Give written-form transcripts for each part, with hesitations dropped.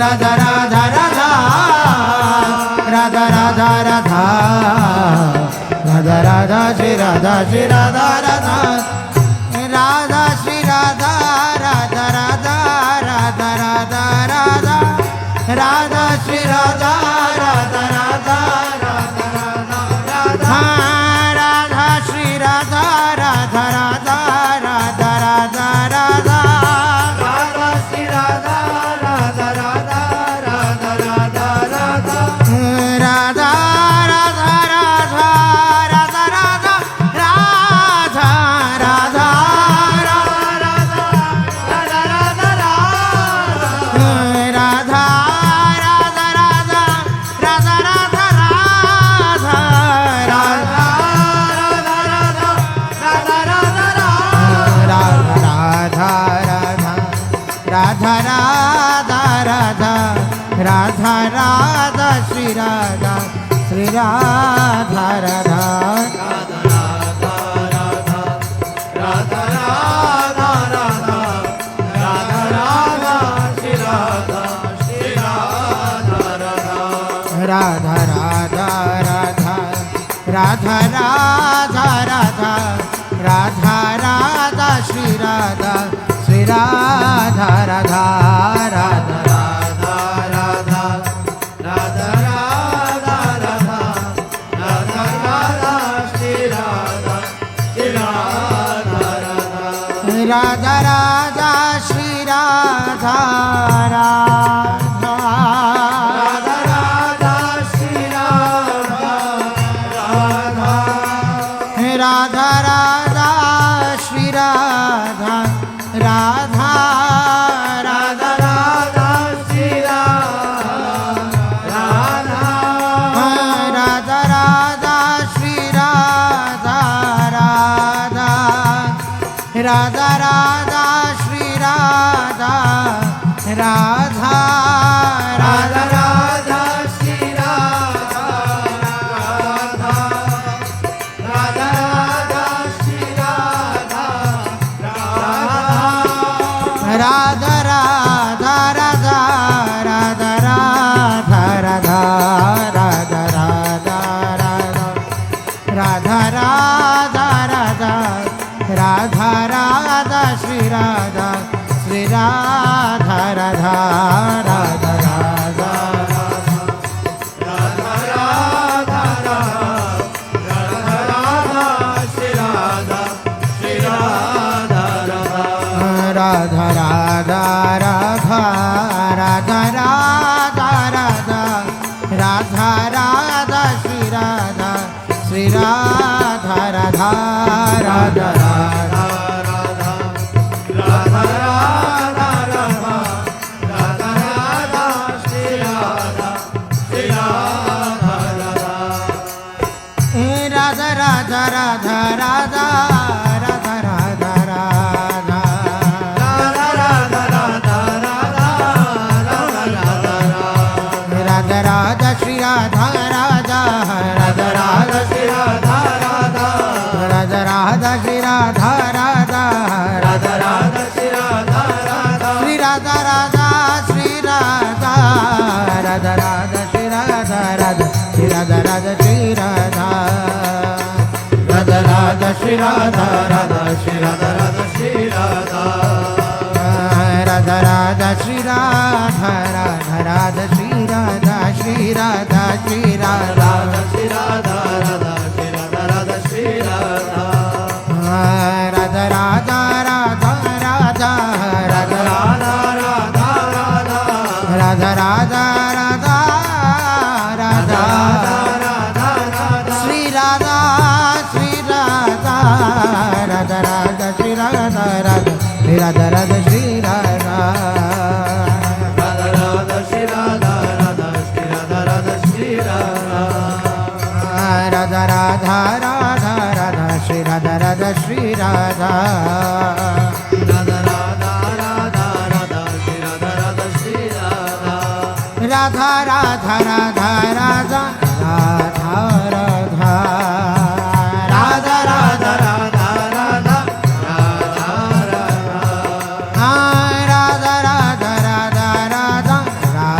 Radha Radha Radha Radha Radha Radha Radha Radha Shri Radha Shri Radha Radha Radha Shri Radha Radha Radha Radha Radha Radha Radha Shri Radha Radha Radha Radha Radha Radha Radha Shri Radha Radha Radha Radha Radha Radha Radha Shri Radha Radha Radha Radha Radha Radha Radha Radha Radha Radha Radha Radha Radha Radha Radha Radha Radha Shri Radha Shri Radha Radha Radha Radha Radha Radha Radha Radha Radha Shri Radha Shri Radha Radha Radha Radha Radha Radha Radha Radha Radha Radha Shri Radha Shri Radha Radha Radha Radha Radha Radha Radha Radha Radha Radha Shri Radha Shri Radha Radha Radha Radha Shri Radha Radha Radha Radha Shri Radha Radha Radha Radha Shri Radha Radha Radha Radha Shri Radha Radha Radha Radha Shri Radha Radha Radha Radha Shri Radha Radha Radha Radha Shri Radha Radha Radha Radha Shri Radha Radha Radha Radha Radha Radha Radha Radha Radha Radha Radha Radha Radha Radha Shri Radha Shri Radha Radha Radha Radha Radha Radha Radha Radha Shri Radha Shri Radha Radha Radha Radha Radha Radha Radha Radha Radha Radha Shri Radha Shri Radha Radha Radha Radha Radha Radha Radha Radha Radha Radha Shri Radha Shri Radha Radha Radha Radha Radha Radha Radha Radha Radha Radha Shri Radha Radha Radha Radha Shri Radha Radha Radha Radha Shri Radha Radha Radha Radha Shri Radha Radha Shri Radha Radha Shri Radha Radha Radha Shri Radha Radha Shri Radha Radha Shri Radha Radha Radha Shri Radha Radha Shri Radha Radha Shri Radha Radha Radha Shri Radha Radha Radha Shri Radha Shri Radha Shri Radha Shri Radha Radha Shri Radha Radha Shri Radha Radha Radha Radha Radha Radha Radha Radha Radha Radha Radha Radha Shri Radha Shri Radha Radha Radha Shri Radha Radha Shri Radha Radha Shri Radha Radha Radha Shri Radha Radha Shri Radha Radha Shri Radha Radha Radha Radha Radha Shri Radha Radha Shri Radha Radha Radha Radha Radha Shri Radha Radha Shri Radha Radha Radha Radha Radha Radha Radha Radha Radha Radha Radha Radha Radha Radha Radha Radha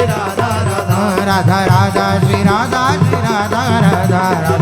Radha Radha Shri Radha Radha